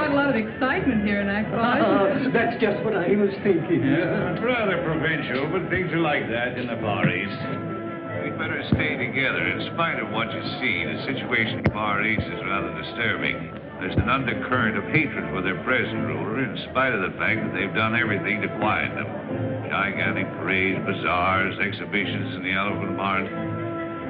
quite a lot of excitement here in Akbar. That's just what I was thinking. Yeah, it's rather provincial, but things are like that in the Far East. We'd better stay together. In spite of what you see, the situation in the Far East is rather disturbing. There's an undercurrent of hatred for their present ruler, in spite of the fact that they've done everything to quiet them. Gigantic parades, bazaars, exhibitions in the elephant barns.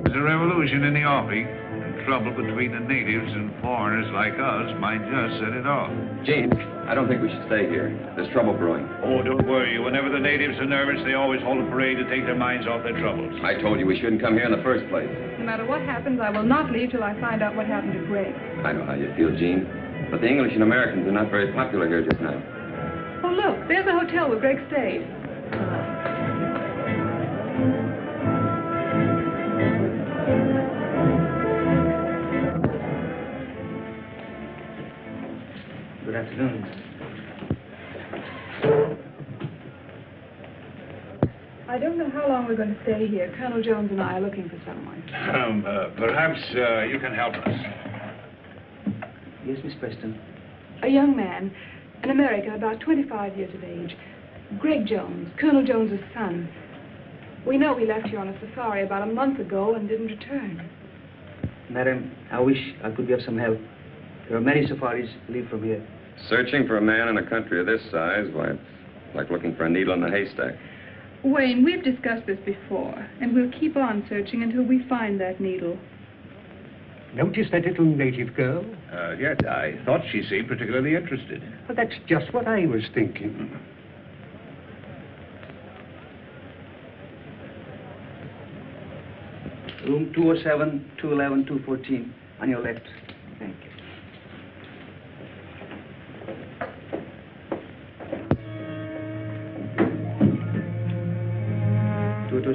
There's a revolution in the offing, and trouble between the natives and foreigners like us might just set it off. James, I don't think we should stay here. There's trouble brewing. Oh, don't worry. Whenever the natives are nervous, they always hold a parade to take their minds off their troubles. I told you we shouldn't come here in the first place. No matter what happens, I will not leave till I find out what happened to Greg. I know how you feel, Jean. But the English and Americans are not very popular here just now. Oh, look, there's the hotel where Greg stayed. Good afternoon. I don't know how long we're going to stay here. Colonel Jones and I are looking for someone. Perhaps you can help us. Yes, Miss Preston. A young man, an American, about 25 years of age. Greg Jones, Colonel Jones's son. We know he left here on a safari about a month ago and didn't return. Madam, I wish I could be of some help. There are many safaris leave from here. Searching for a man in a country of this size, why, it's like looking for a needle in a haystack. Wayne, we've discussed this before, and we'll keep on searching until we find that needle. Notice that little native girl? Yes, I thought she seemed particularly interested. Well, that's just what I was thinking. Room 207, 211, 214, on your left. Thank you.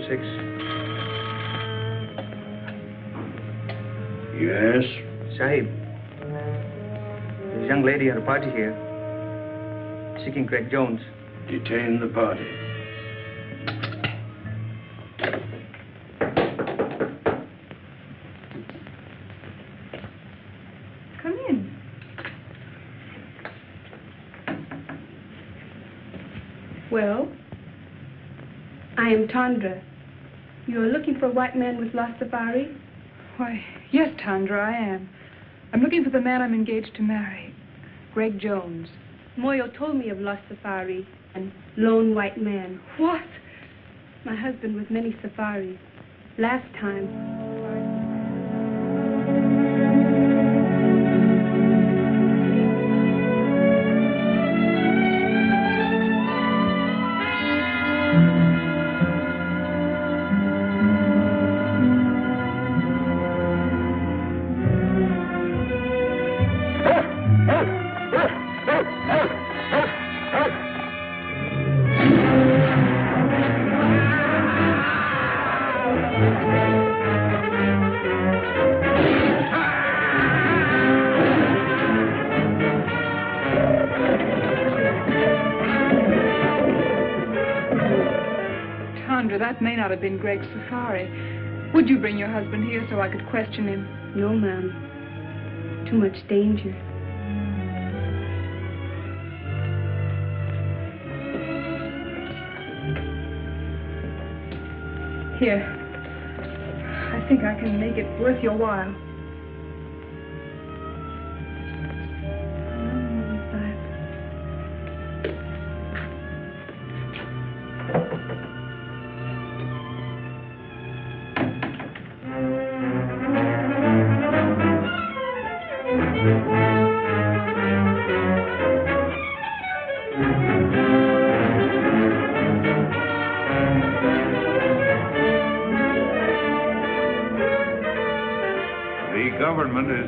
Six. Yes? Sahib, there's a young lady at a party here, seeking Greg Jones. Detain the party. Come in. Well? I am Tandra. You are looking for a white man with lost safari? Why, yes, Tandra, I am. I'm looking for the man I'm engaged to marry, Greg Jones. Moyo told me of lost safari and lone white man. What? My husband with many safaris. Last time. That may not have been Greg's safari. Would you bring your husband here so I could question him? No, ma'am. Too much danger. Here. I think I can make it worth your while.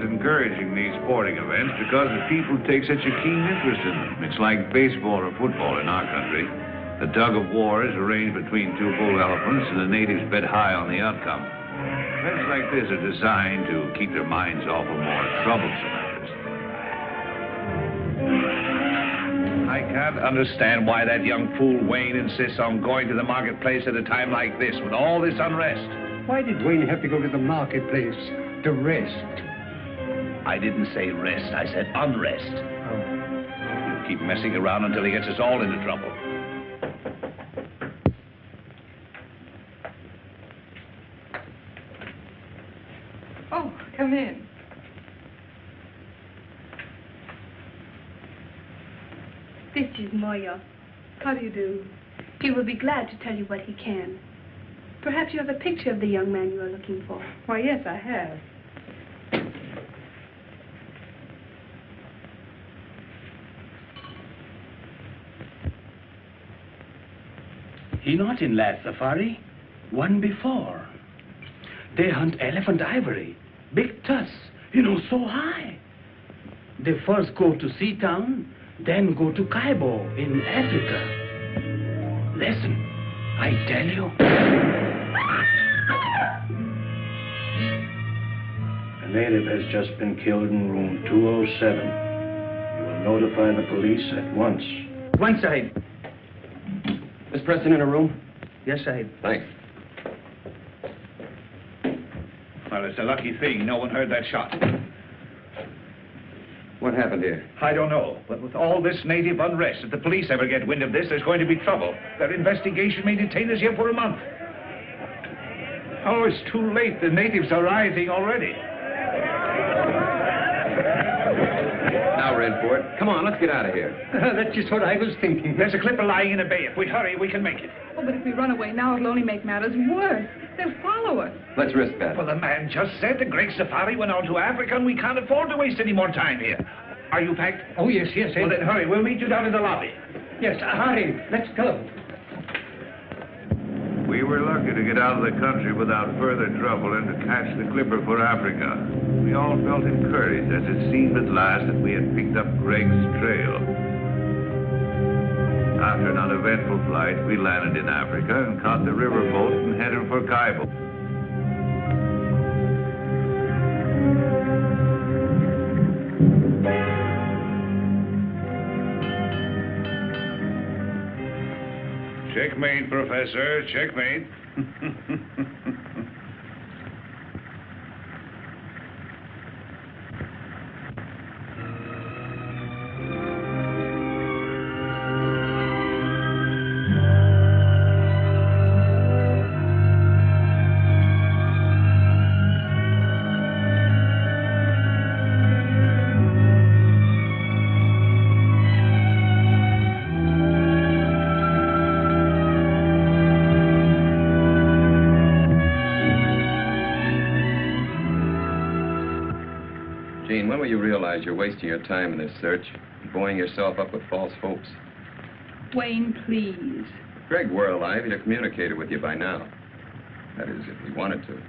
Encouraging these sporting events because the people take such a keen interest in them. It's like baseball or football in our country. The tug of war is arranged between two bull elephants, and the natives bet high on the outcome. Events like this are designed to keep their minds off of more troublesome matters. I can't understand why that young fool Wayne insists on going to the marketplace at a time like this with all this unrest. Why did Wayne have to go to the marketplace to rest? I didn't say rest. I said unrest. He'll keep messing around until he gets us all into trouble. Oh, come in. This is Moya. How do you do? He will be glad to tell you what he can. Perhaps you have a picture of the young man you are looking for. Why, yes, I have. He not in last safari. One before. They hunt elephant ivory. Big tusk, so high. They first go to Seatown, then go to Kaibo in Africa. Listen, I tell you. A native has just been killed in room 207. You will notify the police at once. One side. Miss Preston in a room? Yes, Sahib. Thanks. Well, it's a lucky thing no one heard that shot. What happened here? I don't know, but with all this native unrest, if the police ever get wind of this, there's going to be trouble. Their investigation may detain us here for a month. Oh, it's too late. The natives are rioting already. Now we're in for it. Come on, let's get out of here. That's just what I was thinking. There's a clipper lying in a bay. If we hurry, we can make it. Oh, but if we run away now, it'll only make matters worse. They'll follow us. Let's risk that. Well, the man just said the great safari went on to Africa, and we can't afford to waste any more time here. Are you packed? Oh, yes, yes, Well, then hurry. We'll meet you down in the lobby. Yes, hurry. Let's go. We were lucky to get out of the country without further trouble and to catch the clipper for Africa. We all felt encouraged as it seemed at last that we had picked up Greg's trail. After an uneventful flight, we landed in Africa and caught the riverboat and headed for Kaibo. Checkmate, Professor, checkmate. When will you realize you're wasting your time in this search, buoying yourself up with false hopes? Wayne, please. If Greg were alive, he'd have communicated with you by now. That is, if he wanted to.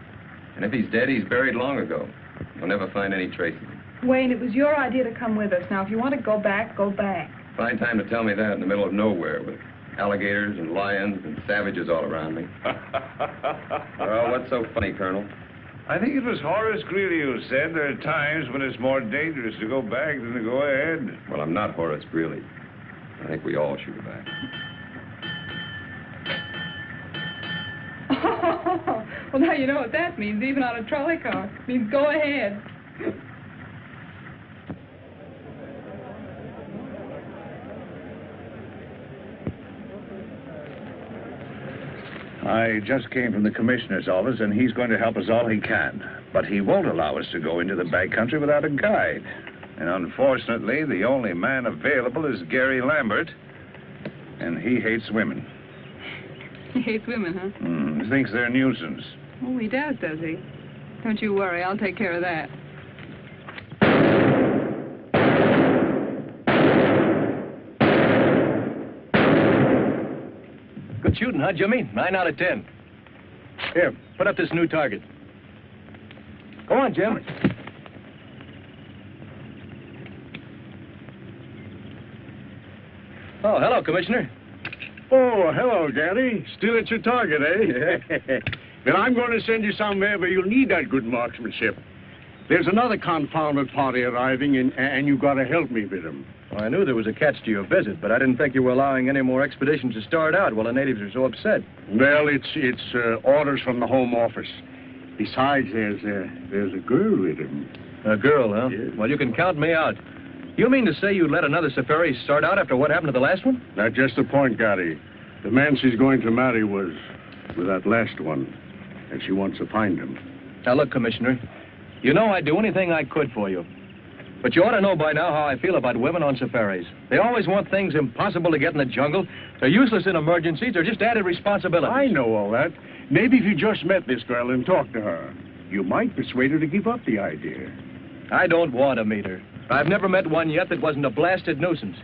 And if he's dead, he's buried long ago. You'll never find any trace of him. Wayne, it was your idea to come with us. Now, if you want to go back, go back. Fine time to tell me that in the middle of nowhere with alligators and lions and savages all around me. Well, what's so funny, Colonel? I think it was Horace Greeley who said there are times when it's more dangerous to go back than to go ahead. Well, I'm not Horace Greeley. I think we all should go back. Well, now you know what that means, even on a trolley car. It means go ahead. I just came from the commissioner's office, and he's going to help us all he can. But he won't allow us to go into the backcountry without a guide. And unfortunately, the only man available is Gary Lambert, and he hates women. He hates women, huh? He thinks they're a nuisance. Oh, he does he? Don't you worry, I'll take care of that. Good shooting, huh, Jimmy? 9 out of 10. Here, put up this new target. Go on, Jim. Oh, hello, Commissioner. Oh, hello, Gary. Still at your target, eh? Well, I'm going to send you somewhere where you'll need that good marksmanship. There's another confounded party arriving, and you got to help me with them. Well, I knew there was a catch to your visit, but I didn't think you were allowing any more expeditions to start out while the natives are so upset. Well, it's orders from the Home Office. Besides, there's a girl with him. A girl, huh? Yes. Well, you can count me out. You mean to say you let another safari start out after what happened to the last one? That's just the point, Gary. The man she's going to marry was with that last one, and she wants to find him. Now, look, Commissioner, you know I'd do anything I could for you. But you ought to know by now how I feel about women on safaris. They always want things impossible to get in the jungle. They're useless in emergencies. They're just added responsibility. I know all that. Maybe if you just met this girl and talked to her, you might persuade her to give up the idea. I don't want to meet her. I've never met one yet that wasn't a blasted nuisance.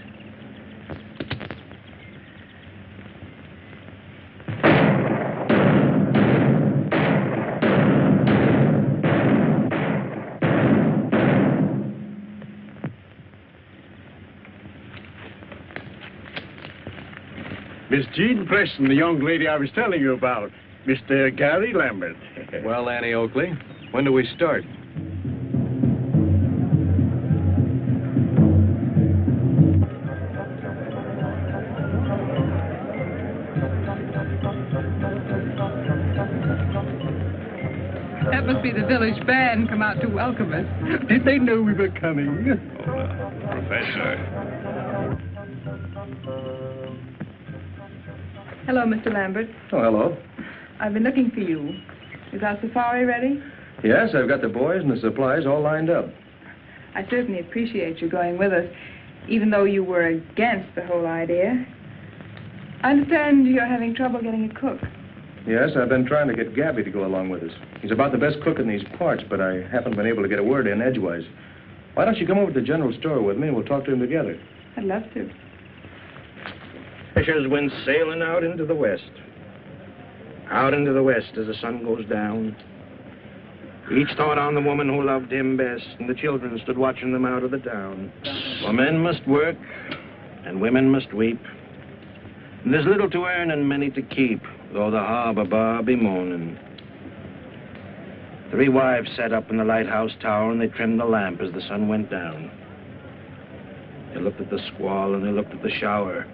Miss Jean Preston, the young lady I was telling you about. Mr. Gary Lambert. Well, Annie Oakley, when do we start? That must be the village band come out to welcome us. Did they know we were coming? Professor. Hello, Mr. Lambert. Oh, hello. I've been looking for you. Is our safari ready? Yes, I've got the boys and the supplies all lined up. I certainly appreciate you going with us, even though you were against the whole idea. I understand you're having trouble getting a cook. Yes, I've been trying to get Gabby to go along with us. He's about the best cook in these parts, but I haven't been able to get a word in edgewise. Why don't you come over to the general store with me and we'll talk to him together? I'd love to. Fishers went sailing out into the west. Out into the west as the sun goes down. Each thought on the woman who loved him best, and the children stood watching them out of the town. For men must work, and women must weep. And there's little to earn and many to keep, though the harbor bar be moaning. 3 wives sat up in the lighthouse tower, and they trimmed the lamp as the sun went down. They looked at the squall, and they looked at the shower.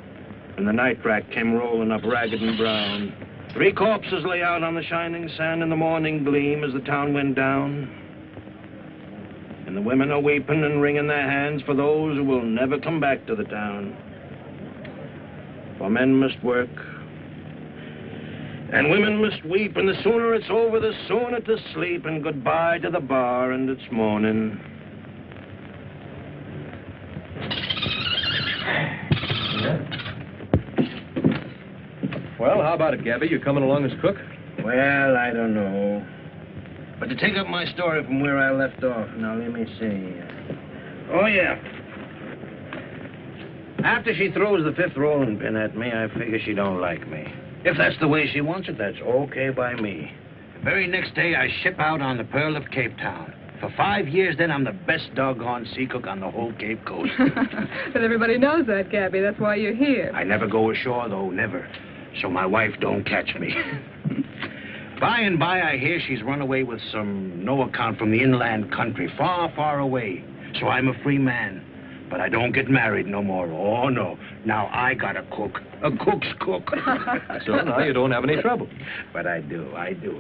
And the night rack came rolling up ragged and brown. 3 corpses lay out on the shining sand in the morning gleam as the town went down. And the women are weeping and wringing their hands for those who will never come back to the town. For men must work, and women must weep, and the sooner it's over, the sooner to sleep, and goodbye to the bar and its morning. Well, how about it, Gabby? You coming along as cook? Well, I don't know. But to take up my story from where I left off, now let me see. Oh, yeah. After she throws the 5th rolling pin at me, I figure she don't like me. If that's the way she wants it, that's okay by me. The very next day, I ship out on the Pearl of Cape Town. For 5 years, then, I'm the best doggone sea cook on the whole Cape Coast. But everybody knows that, Gabby. That's why you're here. I never go ashore, though, never. So my wife don't catch me. By and by, I hear she's run away with some no account from the inland country, far, far away. So I'm a free man. But I don't get married no more. Oh, no. Now I got a cook. A cook's cook. So now you don't have any trouble. But I do.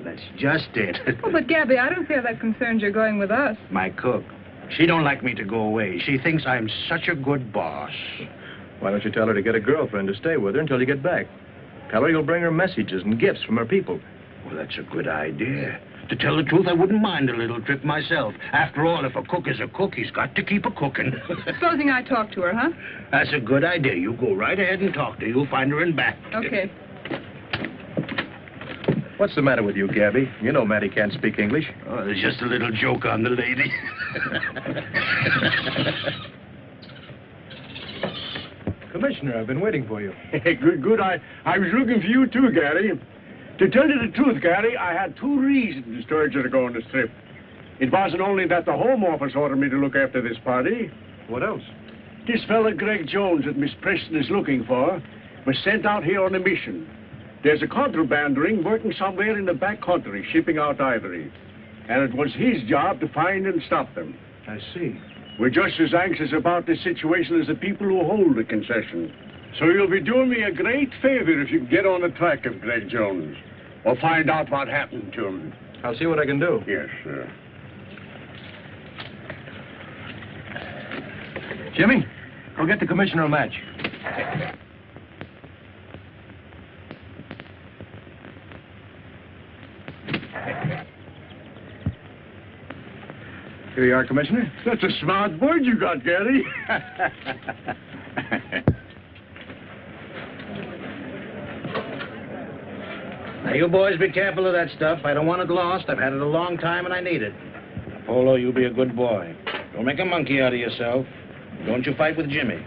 That's just it. Oh, but Gabby, I don't feel that concerned you're going with us. My cook. She don't like me to go away. She thinks I'm such a good boss. Why don't you tell her to get a girlfriend to stay with her until you get back? Tell her you'll bring her messages and gifts from her people. Well, that's a good idea. To tell the truth, I wouldn't mind a little trip myself. After all, if a cook is a cook, he's got to keep a cooking. Supposing I talk to her, huh? That's a good idea. You go right ahead and talk to her. You'll find her in back. Okay. What's the matter with you, Gabby? You know Mattie can't speak English. Oh, there's just a little joke on the lady. Commissioner, I've been waiting for you. Good. I was looking for you too, Gary. To tell you the truth, Gary, I had 2 reasons to stir you to go on this trip. It wasn't only that the Home Office ordered me to look after this party. What else? This fella, Greg Jones, that Miss Preston is looking for, was sent out here on a mission. There's a contraband ring working somewhere in the back country, shipping out ivory. And it was his job to find and stop them. I see. We're just as anxious about this situation as the people who hold the concession. So you'll be doing me a great favor if you can get on the track of Greg Jones. Or find out what happened to him. I'll see what I can do. Yes, sir. Jimmy, go get the commissioner a match. Here you are, Commissioner. That's a smart board you got, Gary. Now, you boys be careful of that stuff. I don't want it lost. I've had it a long time and I need it. Polo, you be a good boy. Don't make a monkey out of yourself. Don't you fight with Jimmy.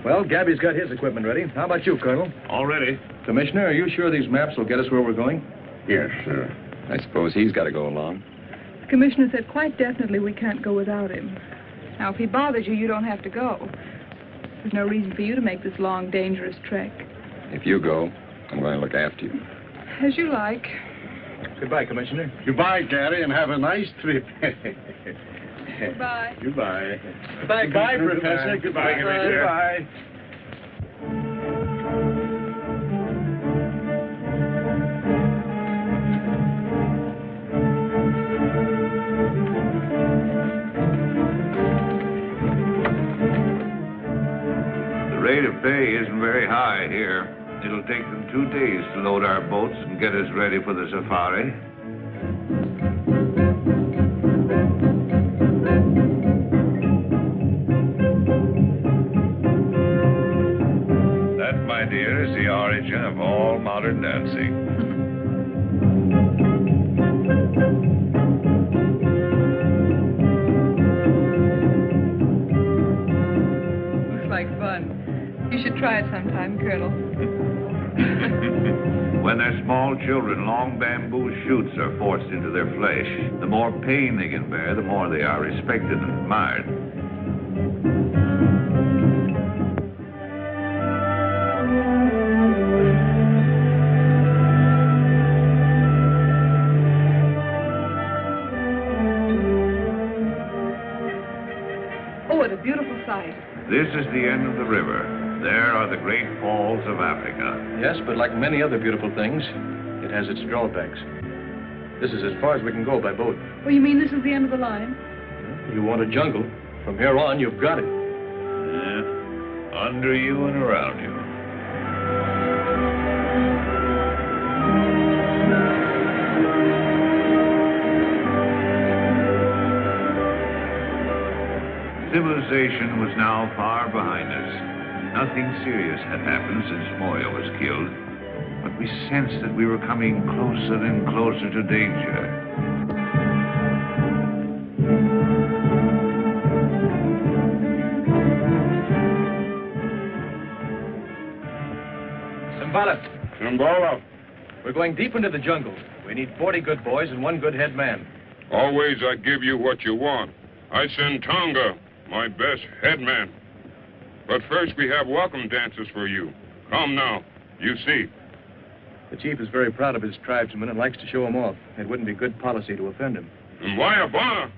Well, Gabby's got his equipment ready. How about you, Colonel? All ready. Commissioner, are you sure these maps will get us where we're going? Yes, sir. I suppose he's got to go along. The commissioner said quite definitely we can't go without him. Now, if he bothers you, you don't have to go. There's no reason for you to make this long, dangerous trek. If you go, I'm going to look after you. As you like. Goodbye, Commissioner. Goodbye, Gary, and have a nice trip. Goodbye. Goodbye. Goodbye, Professor. Goodbye, Commissioner. Goodbye. The rate of pay isn't very high here. It'll take them 2 days to load our boats and get us ready for the safari. That, my dear, is the origin of all modern dancing. Looks like fun. You should try it sometime, Colonel. When they're small children, long bamboo shoots are forced into their flesh. The more pain they can bear, the more they are respected and admired. Oh, what a beautiful sight. This is the end of the river. There are the great falls of Africa. Yes, but like many other beautiful things, it has its drawbacks. This is as far as we can go by boat. Oh, you mean this is the end of the line? You want a jungle. From here on, you've got it. Yeah. Under you and around you. Civilization was now far behind us. Nothing serious had happened since Moya was killed, but we sensed that we were coming closer and closer to danger. Simbola, we're going deep into the jungle. We need 40 good boys and 1 good head man. Always I give you what you want. I send Tonga, my best headman. But first we have welcome dances for you. Come now, you see. The chief is very proud of his tribesmen and likes to show them off. It wouldn't be good policy to offend him. Wayabana.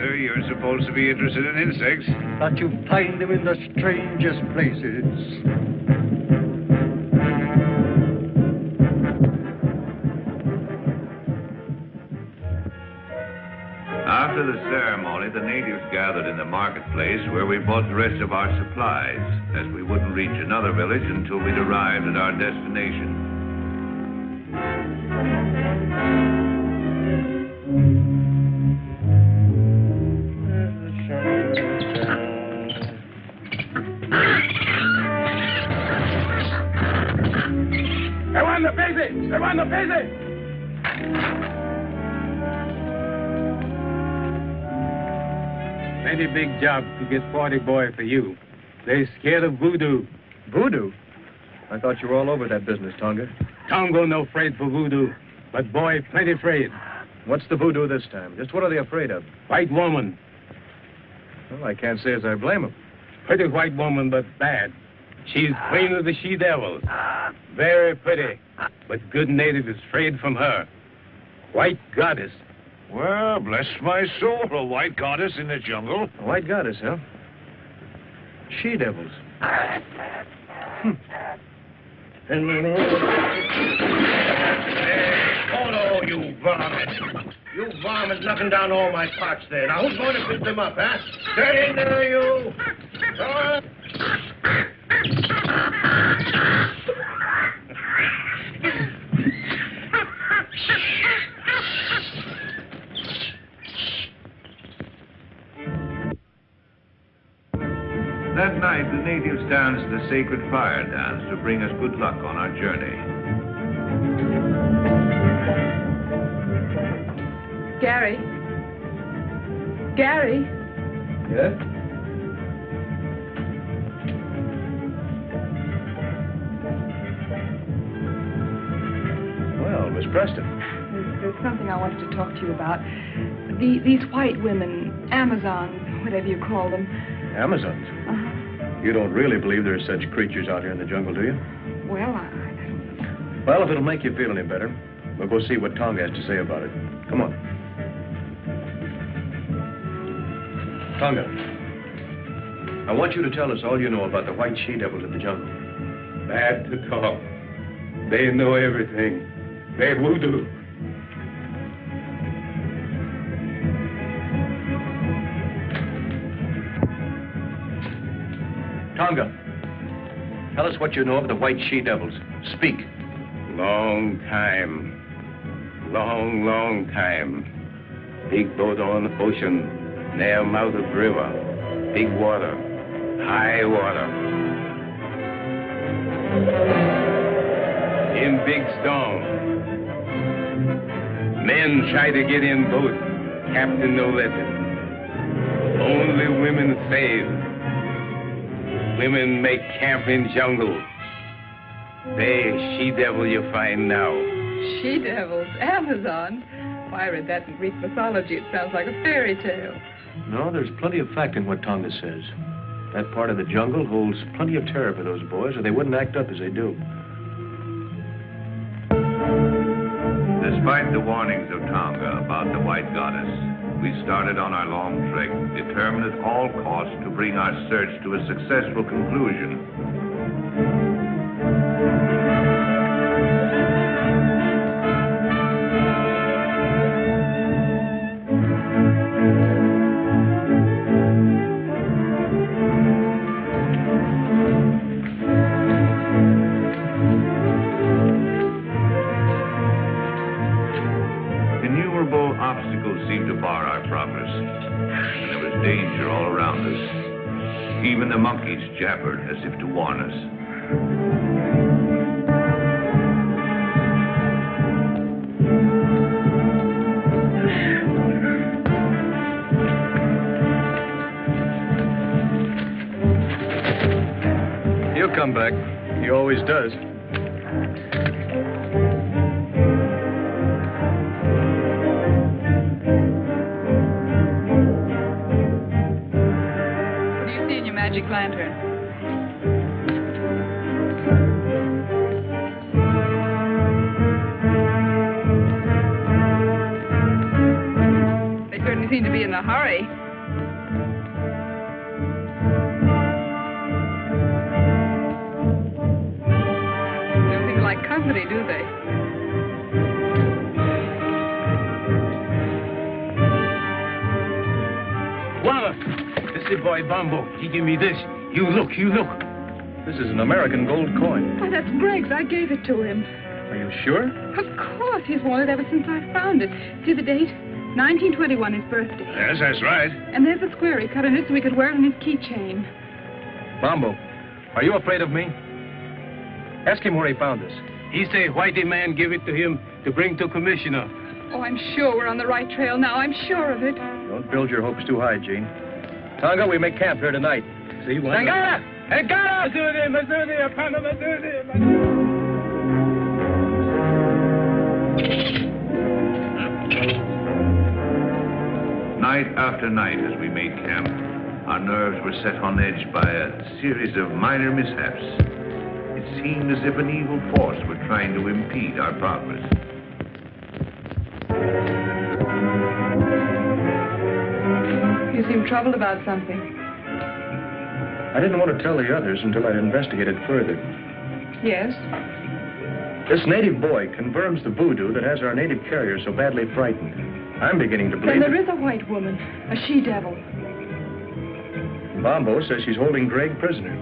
You're supposed to be interested in insects. But you find them in the strangest places. After the ceremony, the natives gathered in the marketplace where we bought the rest of our supplies, as we wouldn't reach another village until we'd arrived at our destination. Everyone, busy! plenty big job to get 40 boy for you. They scared of voodoo. Voodoo? I thought you were all over that business, Tonga. Tongo no afraid for voodoo, but boy plenty afraid. What's the voodoo this time? Just what are they afraid of? White woman. Well, I can't say as I blame them. Pretty white woman, but bad. She's queen of the she-devils. Very pretty, but good native is afraid from her. White goddess. Well, bless my soul, a white goddess in the jungle. A white goddess, huh? She-devils. Oh, no, you varmint. You varmint knocking down all my pots there. Now, who's going to pick them up, huh? Get in there, you. That night, the natives danced the sacred fire dance to bring us good luck on our journey. Gary? Gary? Yes? Well, Miss Preston. There's something I wanted to talk to you about. These white women, Amazons, whatever you call them. Amazons? Uh-huh. You don't really believe there's such creatures out here in the jungle, do you? Well, I don't know. Well, if it'll make you feel any better, we'll go see what Tonga has to say about it. Come on. Tonga, I want you to tell us all you know about the white she-devils of the jungle. Bad to talk. They know everything. They voodoo. Tonga, tell us what you know of the white she-devils. Speak. Long time. Long time. Big boat on the ocean. Near mouth of river. Big water. High water. In big storm. Men try to get in boat. Captain no let it. Only women save. Women make camp in jungle. They she-devil you find now. She-devils? Amazon? Why, I read that in Greek mythology. It sounds like a fairy tale. No, there's plenty of fact in what Tonga says. That part of the jungle holds plenty of terror for those boys, or they wouldn't act up as they do. Despite the warnings of Tonga about the white goddess, we started on our long trek, determined at all costs to bring our search to a successful conclusion. Obstacles seemed to bar our progress, and there was danger all around us. Even the monkeys jabbered as if to warn us. He'll come back. He always does. Magic lantern. They certainly seem to be in a hurry. They don't seem to like company, do they? Wallace! This is boy Bumbo. He give me this. You look. This is an American gold coin. Why, that's Greg's. I gave it to him. Are you sure? Of course. He's worn it ever since I found it. See the date? 1921, his birthday. Yes, that's right. And there's the square he cut in it so he could wear it in his keychain. Bumbo, are you afraid of me? Ask him where he found this. He say whitey man give it to him to bring to commissioner. Oh, I'm sure we're on the right trail now. I'm sure of it. Don't build your hopes too high, Gene. Tonga, we make camp here tonight. See what? Tangara! Tangara! Night after night as we made camp, our nerves were set on edge by a series of minor mishaps. It seemed as if an evil force were trying to impede our progress. You seem troubled about something. I didn't want to tell the others until I'd investigated further. Yes? This native boy confirms the voodoo that has our native carrier so badly frightened. I'm beginning to believe Then there is a white woman, a she-devil. Bombo says she's holding Greg prisoner.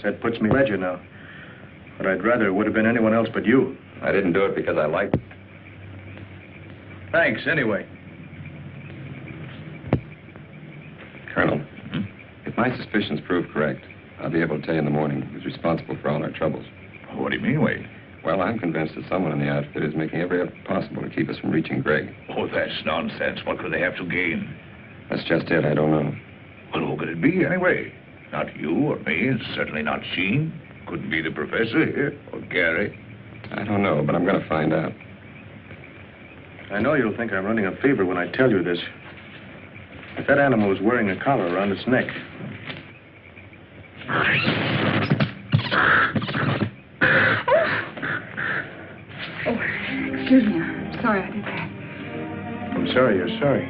That puts me ledger now. But I'd rather it would have been anyone else but you. I didn't do it because I liked it. Thanks, anyway. Colonel, if my suspicions prove correct, I'll be able to tell you in the morning who's responsible for all our troubles. What do you mean, Wade? Well, I'm convinced that someone in the outfit is making every effort possible to keep us from reaching Greg. Oh, that's nonsense. What could they have to gain? That's just it. I don't know. Well, who could it be, anyway? Not you or me, and certainly not Sheen. Couldn't be the professor here, or Gary. I don't know, but I'm going to find out. I know you'll think I'm running a fever when I tell you this. If that animal was wearing a collar around its neck. Oh, excuse me. I'm sorry I did that. I'm sorry you're sorry.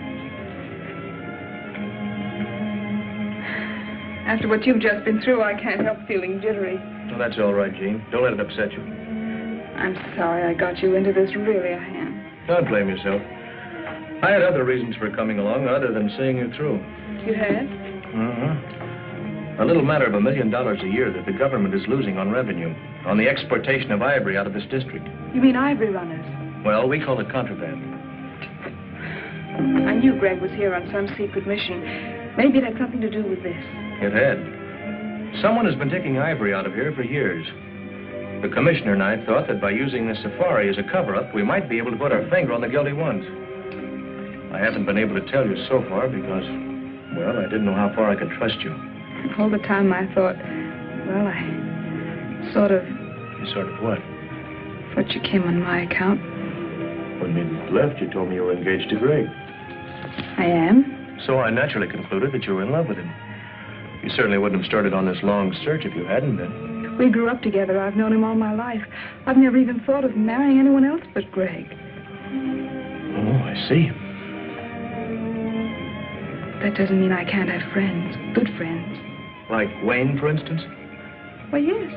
After what you've just been through, I can't help feeling jittery. Well, that's all right, Jean. Don't let it upset you. I'm sorry I got you into this, really, I am. Don't blame yourself. I had other reasons for coming along other than seeing you through. You had? Mm-hmm. A little matter of $1 million a year that the government is losing on revenue, on the exportation of ivory out of this district. You mean ivory runners? Well, we call it contraband. I knew Greg was here on some secret mission. Maybe it had something to do with this. It had. Someone has been taking ivory out of here for years. The commissioner and I thought that by using the safari as a cover-up, we might be able to put our finger on the guilty ones. I haven't been able to tell you so far because, well, I didn't know how far I could trust you. All the time I thought, well, I sort of... You sort of what? Thought you came on my account. When we left, you told me you were engaged to Greg. I am. So I naturally concluded that you were in love with him. You certainly wouldn't have started on this long search if you hadn't been. We grew up together. I've known him all my life. I've never even thought of marrying anyone else but Greg. Oh, I see. That doesn't mean I can't have friends, good friends. Like Wayne, for instance? Well, yes.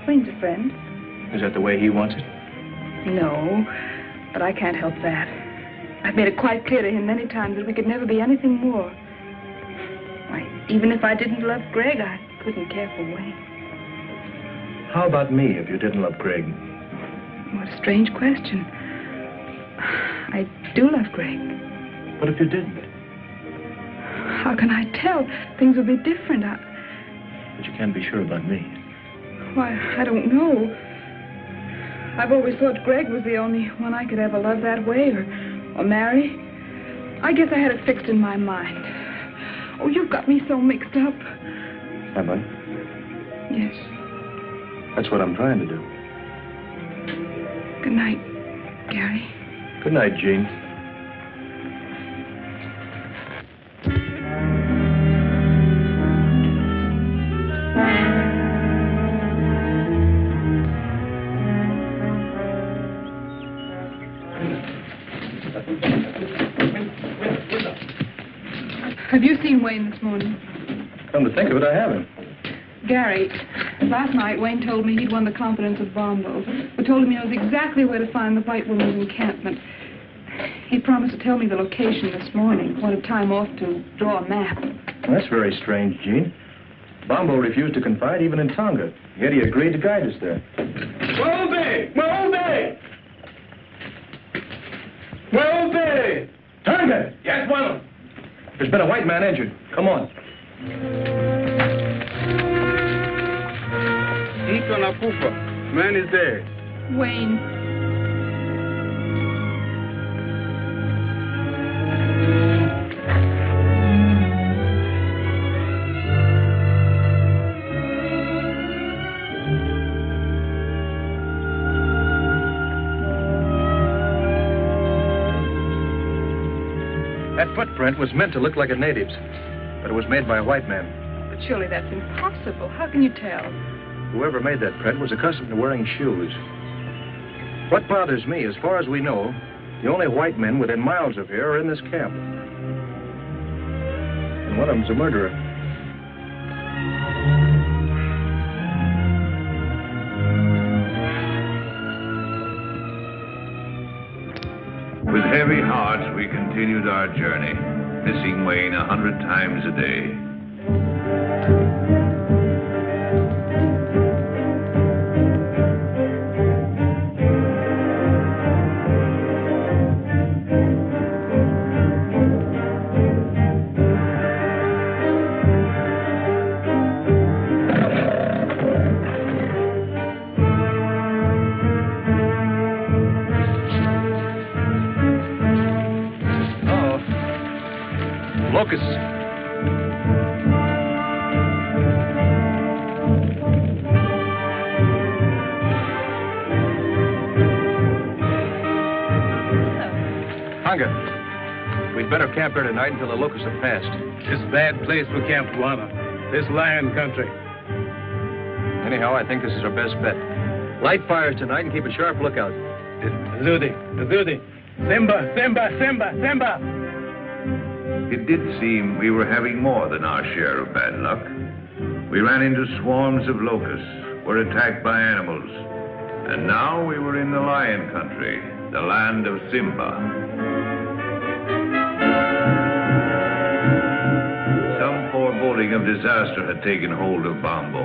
Wayne's a friend. Is that the way he wants it? No, but I can't help that. I've made it quite clear to him many times that we could never be anything more. Why, even if I didn't love Greg, I couldn't care for Wayne. How about me if you didn't love Greg? What a strange question. I do love Greg. What if you didn't? How can I tell? Things would be different. But you can't be sure about me. Why, I don't know. I've always thought Greg was the only one I could ever love that way or marry. I guess I had it fixed in my mind. Oh, you've got me so mixed up. Am I? Yes. That's what I'm trying to do. Good night, Gary. Good night, Jean. Have you seen Wayne this morning? Come to think of it, I haven't. Gary, last night Wayne told me he'd won the confidence of Bombo, who told him he knows exactly where to find the white woman's encampment. He promised to tell me the location this morning. Wanted time off to draw a map. Well, that's very strange, Jean. Bombo refused to confide even in Tonga, yet he agreed to guide us there. Moby! Moby! Moby! Tonga! Yes, well. There's been a white man injured. Come on. Ito nakufa. Man is dead. Wayne. That footprint was meant to look like a native's, but it was made by a white man. But surely that's impossible. How can you tell? Whoever made that print was accustomed to wearing shoes. What bothers me, as far as we know, the only white men within miles of here are in this camp. And one of them's a murderer. With heavy hearts, we continued our journey, missing Wayne 100 times a day. Locusts. Tonga, we'd better camp here tonight until the locusts have passed. This bad place for Camp Guana. This lion country. Anyhow, I think this is our best bet. Light fires tonight and keep a sharp lookout. Zudi. Simba, Simba, Simba, Simba. It did seem we were having more than our share of bad luck. We ran into swarms of locusts, were attacked by animals, and now we were in the lion country, the land of Simba. Some foreboding of disaster had taken hold of Bombo.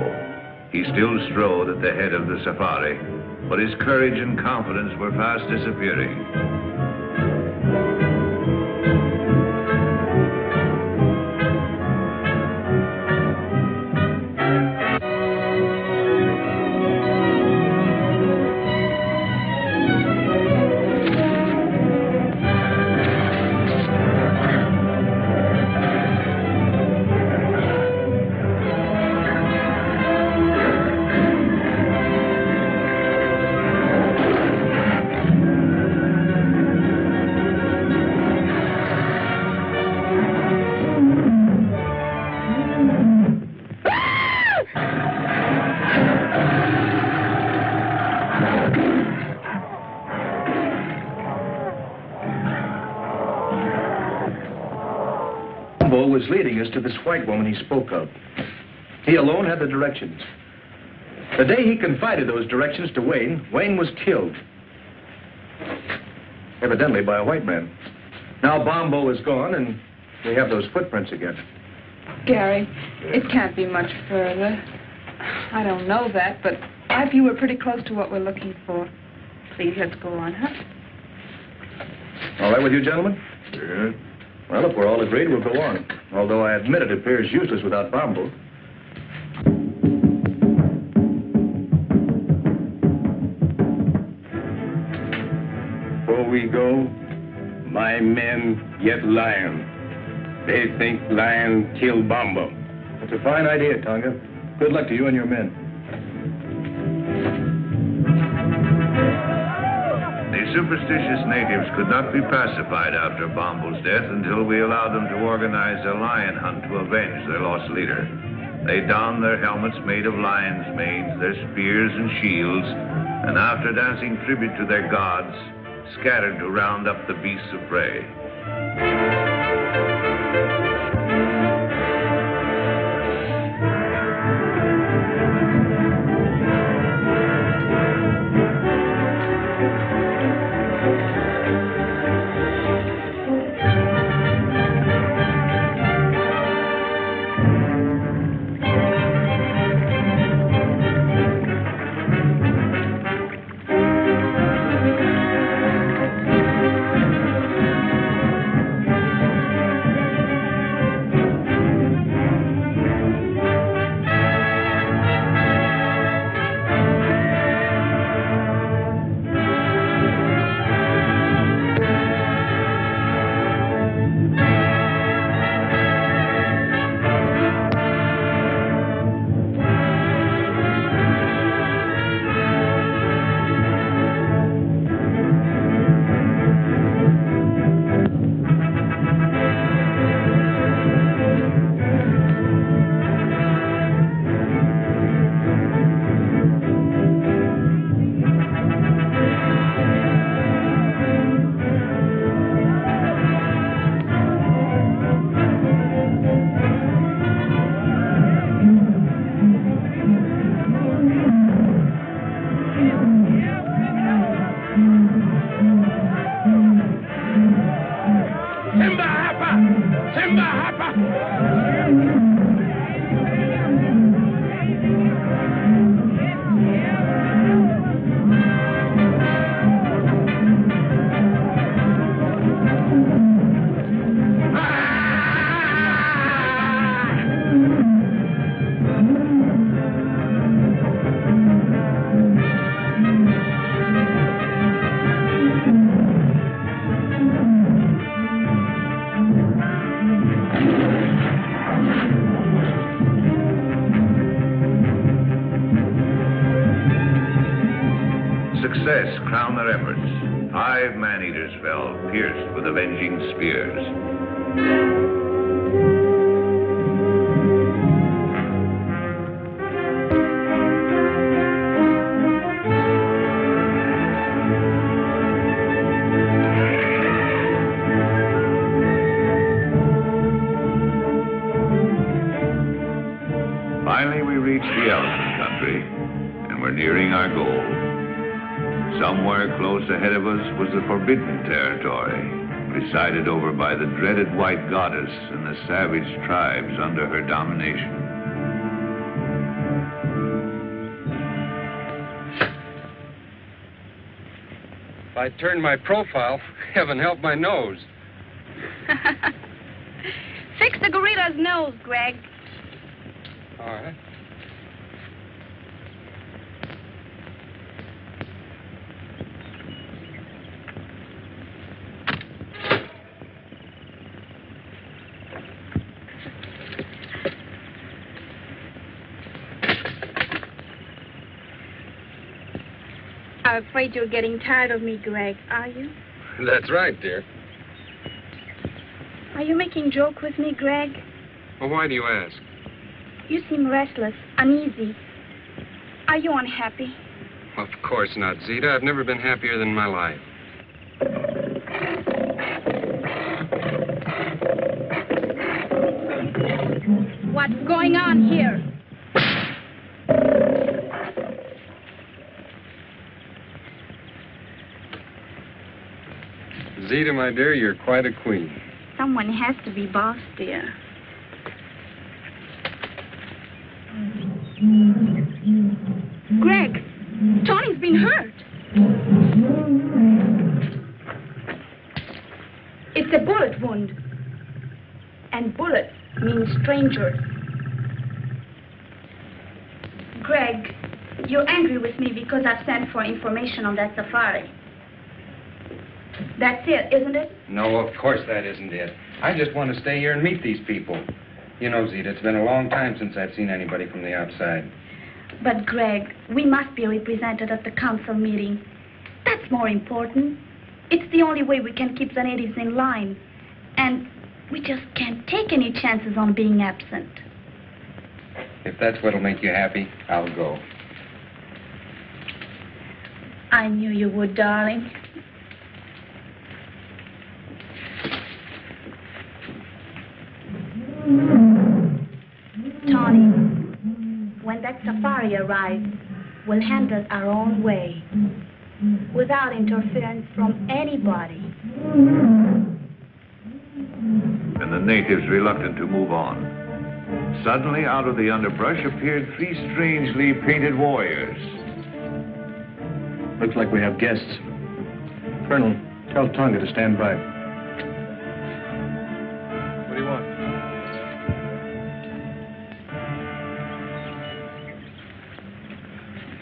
He still strode at the head of the safari, but his courage and confidence were fast disappearing. Was leading us to this white woman he spoke of. He alone had the directions. The day he confided those directions to Wayne, Wayne was killed. Evidently by a white man. Now Bombo is gone, and we have those footprints again. Gary, it can't be much further. I don't know that, but I feel we're pretty close to what we're looking for. Please, let's go on, huh? All right with you, gentlemen? Yeah. Well, if we're all agreed, we'll go on. Although I admit it appears useless without Bombo. Before we go, my men yet lion. They think lion kill Bombo. That's a fine idea, Tonga. Good luck to you and your men. The superstitious natives could not be pacified after Bombo's death until we allowed them to organize a lion hunt to avenge their lost leader. They donned their helmets made of lion's manes, their spears and shields, and after dancing tribute to their gods, scattered to round up the beasts of prey. Success crowned their efforts. 5 man-eaters fell, pierced with avenging spears. Finally, we reached the elephant country, and we're nearing our goal. Somewhere close ahead of us was the forbidden territory, presided over by the dreaded white goddess and the savage tribes under her domination. If I turn my profile, heaven help my nose. Fix the gorilla's nose, Greg. All right. I'm afraid you're getting tired of me, Greg, are you? That's right, dear. Are you making joke with me, Greg? Well, why do you ask? You seem restless, uneasy. Are you unhappy? Of course not, Zita. I've never been happier than in my life. What's going on here? Zita, my dear, you're quite a queen. Someone has to be boss, dear. Greg, Tony's been hurt. It's a bullet wound. And bullet means stranger. Greg, you're angry with me because I've sent for information on that safari. That's it, isn't it? No, of course that isn't it. I just want to stay here and meet these people. You know, Zita, it's been a long time since I've seen anybody from the outside. But, Greg, we must be represented at the council meeting. That's more important. It's the only way we can keep the natives in line. And we just can't take any chances on being absent. If that's what'll make you happy, I'll go. I knew you would, darling. Tony, when that safari arrives, we'll handle it our own way, without interference from anybody. And the natives reluctant to move on. Suddenly, out of the underbrush appeared 3 strangely painted warriors. Looks like we have guests. Colonel, tell Tonga to stand by. What do you want?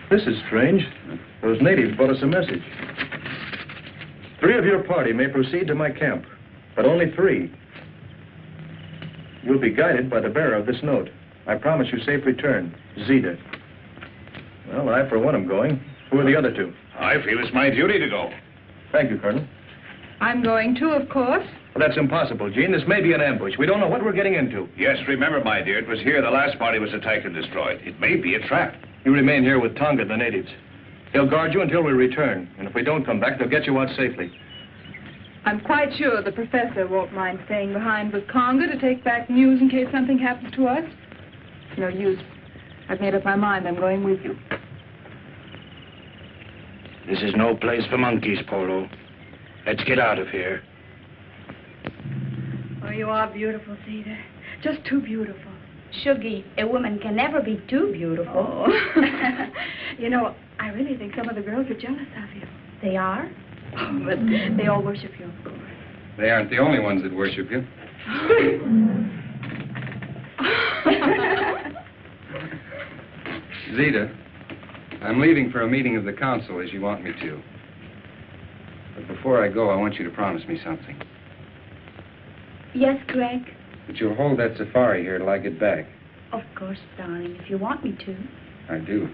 This is strange. Those natives brought us a message. 3 of your party may proceed to my camp, but only 3. You'll be guided by the bearer of this note. I promise you safe return. Zita. Well, I, for one, am going. Who are the other 2? I feel it's my duty to go. Thank you, Colonel. I'm going too, of course. Well, that's impossible, Jean. This may be an ambush. We don't know what we're getting into. Yes, remember, my dear, it was here the last party was attacked and destroyed. It may be a trap. You remain here with Tonga and the natives. He'll guard you until we return. And if we don't come back, they'll get you out safely. I'm quite sure the professor won't mind staying behind with Conga to take back news in case something happens to us. No use. I've made up my mind. I'm going with you. This is no place for monkeys, Polo. Let's get out of here. Oh, you are beautiful, Zita. Just too beautiful. Shuggy, a woman can never be too beautiful. Oh. You know, I really think some of the girls are jealous of you. They are? Oh, but they all worship you, of course. They aren't the only ones that worship you. Zita, I'm leaving for a meeting of the council as you want me to. But before I go, I want you to promise me something. Yes, Greg? That you'll hold that safari here till I get back. Of course, darling, if you want me to. I do.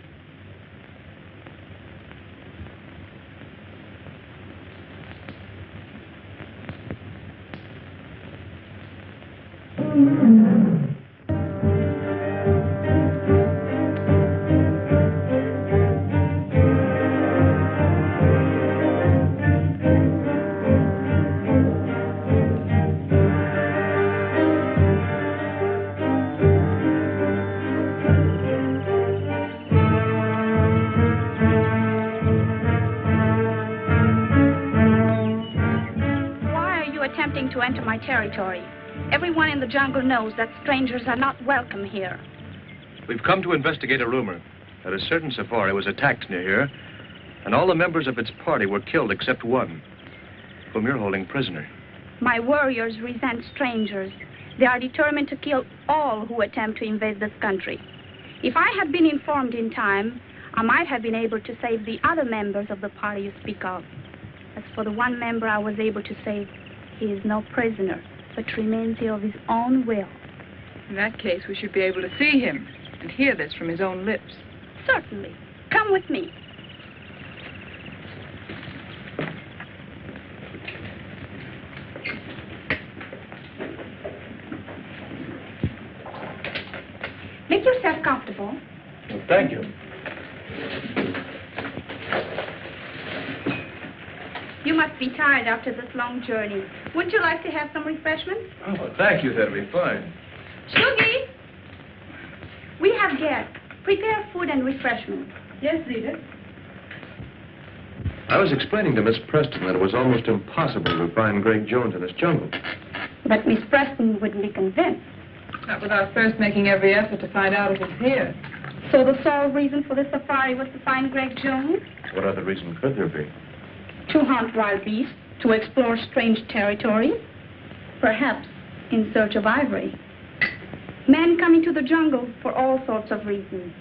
To enter my territory. Everyone in the jungle knows that strangers are not welcome here. We've come to investigate a rumor that a certain safari was attacked near here, and all the members of its party were killed except one, whom you're holding prisoner. My warriors resent strangers. They are determined to kill all who attempt to invade this country. If I had been informed in time, I might have been able to save the other members of the party you speak of. As for the one member I was able to save, he is no prisoner, but remains here of his own will. In that case, we should be able to see him and hear this from his own lips. Certainly. Come with me. Make yourself comfortable. Well, thank you. You must be tired after this long journey. Wouldn't you like to have some refreshments? Oh, thank you. That'll be fine. Shuggy! We have guests. Prepare food and refreshments. Yes, Zita. I was explaining to Miss Preston that it was almost impossible to find Greg Jones in this jungle. But Miss Preston wouldn't be convinced. Not without first making every effort to find out if it's here. So the sole reason for the safari was to find Greg Jones? What other reason could there be? To hunt wild beasts, to explore strange territories, perhaps in search of ivory. Men come into the jungle for all sorts of reasons.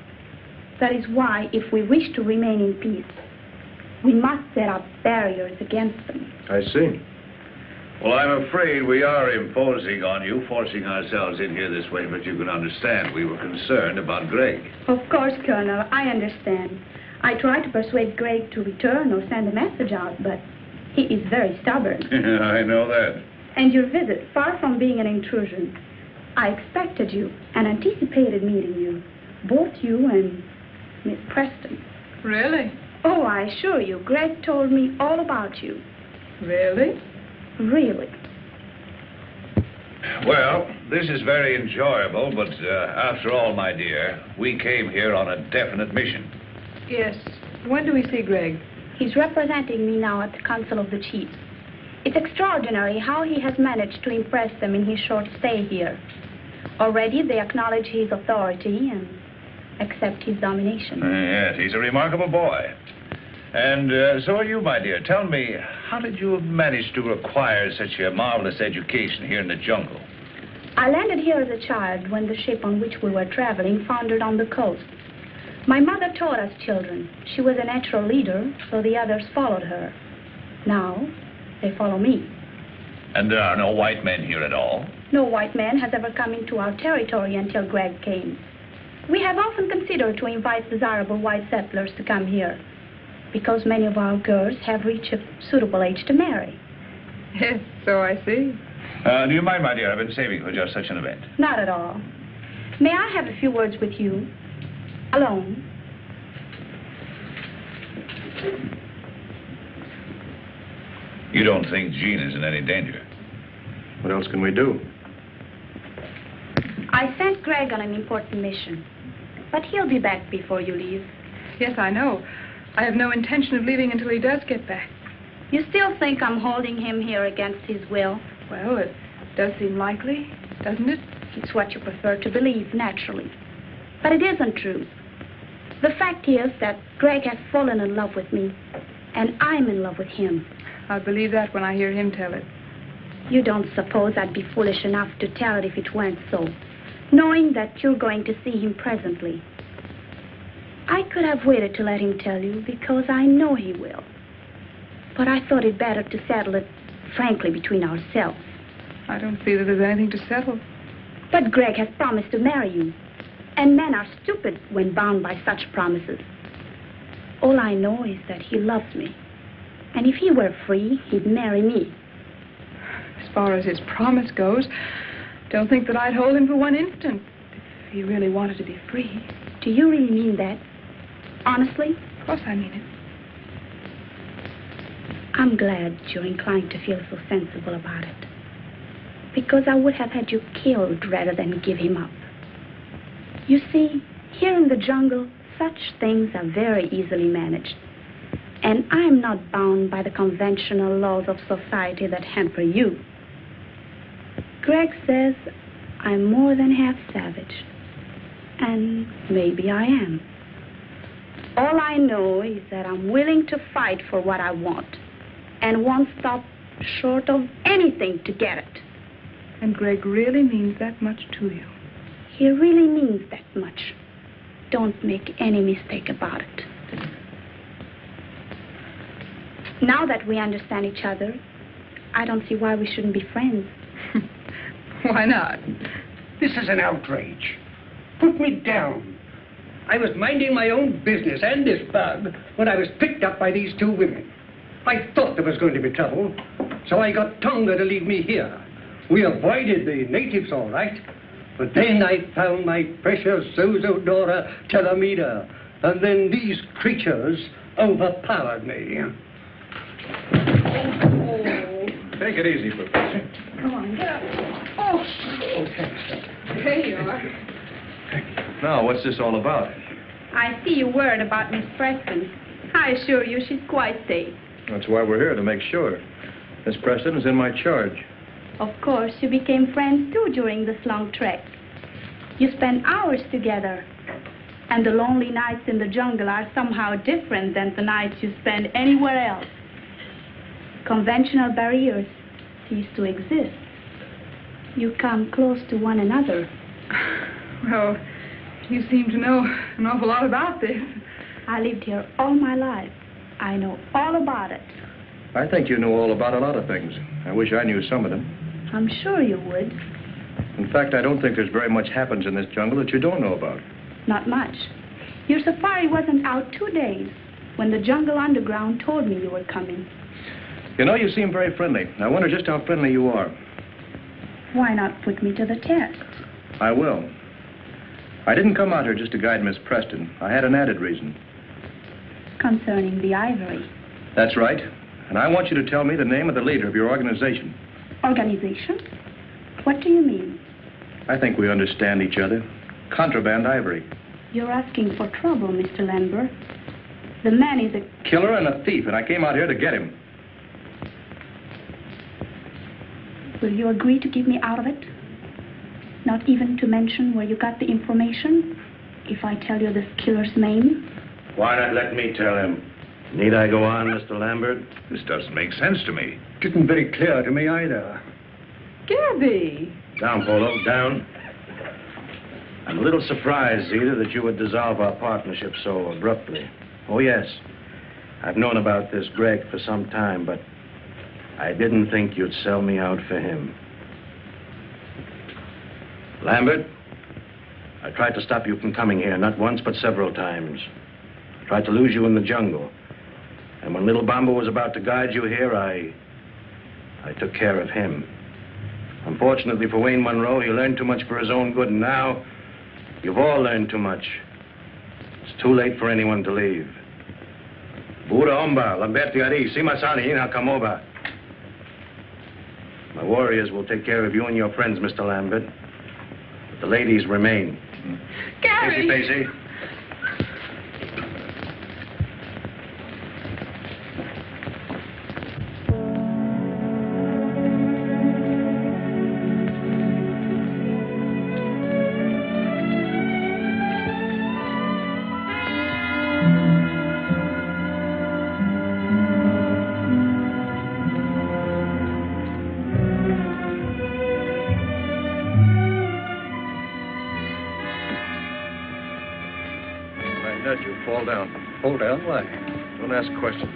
That is why, if we wish to remain in peace, we must set up barriers against them. I see. Well, I'm afraid we are imposing on you, forcing ourselves in here this way, but you can understand we were concerned about Greg. Of course, Colonel, I understand. I tried to persuade Greg to return or send a message out, but he is very stubborn. I know that. And your visit, far from being an intrusion, I expected you and anticipated meeting you, both you and Miss Preston. Really? Oh, I assure you, Greg told me all about you. Really? Really. Well, this is very enjoyable, but after all, my dear, we came here on a definite mission. Yes. When do we see Greg? He's representing me now at the Council of the Chiefs. It's extraordinary how he has managed to impress them in his short stay here. Already they acknowledge his authority and accept his domination. Yes, he's a remarkable boy. And so are you, my dear. Tell me, how did you manage to acquire such a marvelous education here in the jungle? I landed here as a child when the ship on which we were traveling foundered on the coast. My mother taught us children. She was a natural leader, so the others followed her. Now, they follow me. And there are no white men here at all? No white man has ever come into our territory until Greg came. We have often considered to invite desirable white settlers to come here, because many of our girls have reached a suitable age to marry. Yes, so I see. Do you mind, my dear? I've been saving for just such an event. Not at all. May I have a few words with you? Alone? You don't think Jean is in any danger? What else can we do? I sent Greg on an important mission, but he'll be back before you leave. Yes, I know. I have no intention of leaving until he does get back. You still think I'm holding him here against his will? Well, it does seem likely, doesn't it? It's what you prefer to believe, naturally. But it isn't true. The fact is that Greg has fallen in love with me, and I'm in love with him. I'll believe that when I hear him tell it. You don't suppose I'd be foolish enough to tell it if it weren't so, knowing that you're going to see him presently. I could have waited to let him tell you, because I know he will. But I thought it better to settle it frankly between ourselves. I don't see that there's anything to settle. But Greg has promised to marry you. And men are stupid when bound by such promises. All I know is that he loves me. And if he were free, he'd marry me. As far as his promise goes, don't think that I'd hold him for one instant if he really wanted to be free. Do you really mean that? Honestly? Of course I mean it. I'm glad you're inclined to feel so sensible about it. Because I would have had you killed rather than give him up. You see, here in the jungle, such things are very easily managed. And I'm not bound by the conventional laws of society that hamper you. Greg says I'm more than half savage. And maybe I am. All I know is that I'm willing to fight for what I want. And won't stop short of anything to get it. And Greg really means that much to you. He really means that much. Don't make any mistake about it. Now that we understand each other, I don't see why we shouldn't be friends. Why not? This is an outrage. Put me down. I was minding my own business and this bug when I was picked up by these two women. I thought there was going to be trouble, so I got Tonga to leave me here. We avoided the natives all right, but then I found my precious Sozodora Telemida, and then these creatures overpowered me. Take it easy, Professor. Come on, get up. Oh, Okay. there you are. Now, what's this all about? I see you worried about Miss Preston. I assure you she's quite safe. That's why we're here, to make sure. Miss Preston is in my charge. Of course, you became friends too during this long trek. You spent hours together. And the lonely nights in the jungle are somehow different than the nights you spend anywhere else. Conventional barriers cease to exist. You come close to one another. Well, you seem to know an awful lot about this. I lived here all my life. I know all about it. I think you know all about a lot of things. I wish I knew some of them. I'm sure you would. In fact, I don't think there's very much happens in this jungle that you don't know about. Not much. Your safari wasn't out 2 days when the jungle underground told me you were coming. You know, you seem very friendly. I wonder just how friendly you are. Why not put me to the test? I will. I didn't come out here just to guide Miss Preston. I had an added reason. Concerning the ivory. That's right. And I want you to tell me the name of the leader of your organization. Organization? What do you mean? I think we understand each other. Contraband ivory. You're asking for trouble, Mr. Lambert. The man is a killer and a thief, and I came out here to get him. Will you agree to keep me out of it? Not even to mention where you got the information? If I tell you this killer's name? Why not let me tell him? Need I go on, Mr. Lambert? This doesn't make sense to me. Didn't very clear to me either. Gabby! Down, Polo, down. I'm a little surprised, Zita, that you would dissolve our partnership so abruptly. Oh, yes. I've known about this Greg for some time, but I didn't think you'd sell me out for him. Lambert, I tried to stop you from coming here, not once, but several times. I tried to lose you in the jungle. And when little Bamba was about to guide you here, I took care of him. Unfortunately for Wayne Monroe, he learned too much for his own good, and now you've all learned too much. It's too late for anyone to leave. Buddha Omba, Lamberti Ari, Simasani, Ina Kamoba. My warriors will take care of you and your friends, Mr. Lambert. But the ladies remain. Gary! Pacey. Fall down. Fall down? Why? Don't ask questions.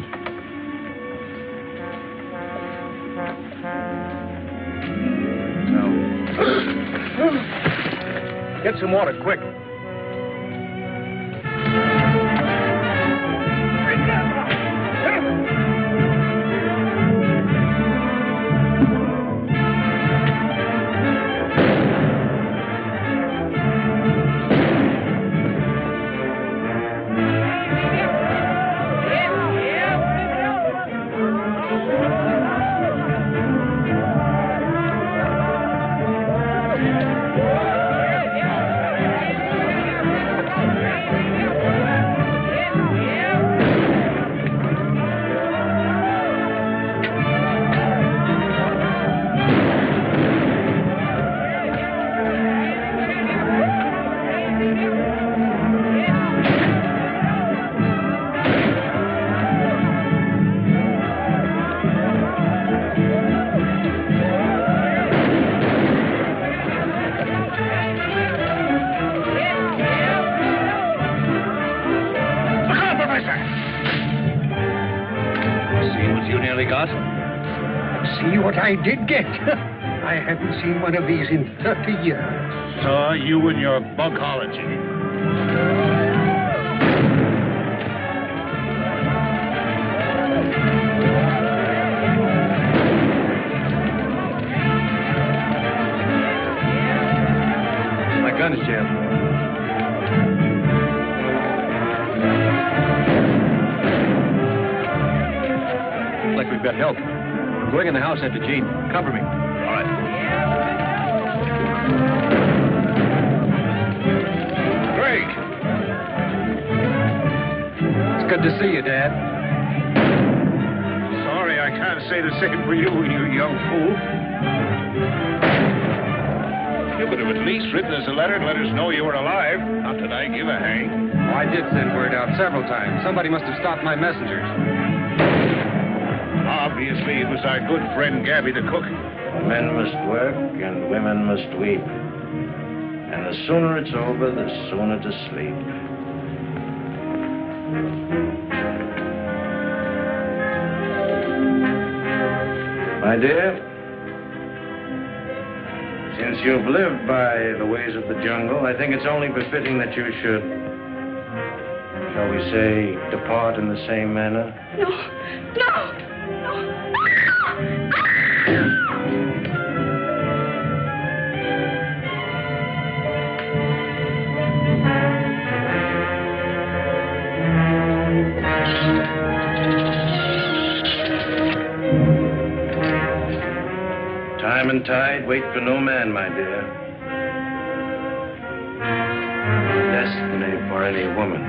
Now. Get some water, quick. See what I did get. I haven't seen one of these in 30 years. So you and your bugology. My gun's jammed. Like we've got help. I'm going in the house after Jean. Cover me. All right. Greg! It's good to see you, Dad. Sorry, I can't say the same for you, you young fool. You could have at least written us a letter to let us know you were alive. Not that I give a hang. Oh, I did send word out several times. Somebody must have stopped my messengers. Obviously, it was our good friend Gabby the cook. Men must work and women must weep. And the sooner it's over, the sooner to sleep. My dear, since you've lived by the ways of the jungle, I think it's only befitting that you should, shall we say, depart in the same manner. No, no, Time and tide wait for no man, my dear. Nor destiny for any woman.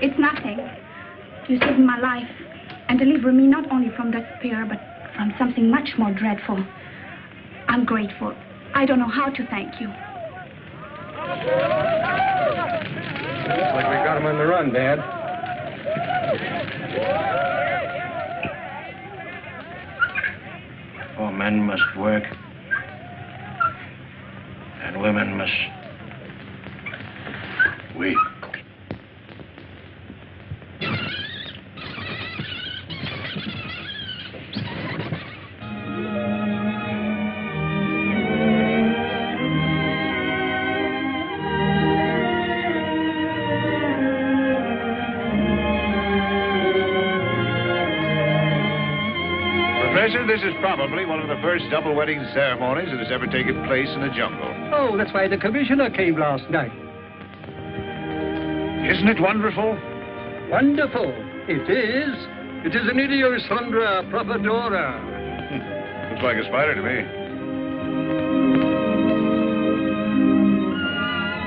It's nothing. You saved my life and delivered me not only from that spear, but from something much more dreadful. I'm grateful. I don't know how to thank you. Looks like we got him on the run, Dad. For men must work, and women must weep. Professor, this is probably one of the first double wedding ceremonies that has ever taken place in the jungle. Oh, that's why the commissioner came last night. Isn't it wonderful? Wonderful. It is. It is an Idiosondra Propodora. Looks like a spider to me.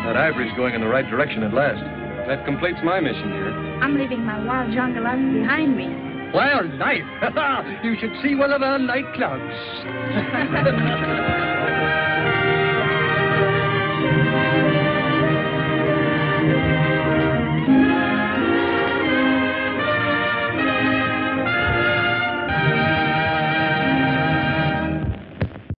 That ivory's going in the right direction at last. That completes my mission here. I'm leaving my wild jungle life behind me. Wild life? You should see one of our nightclubs.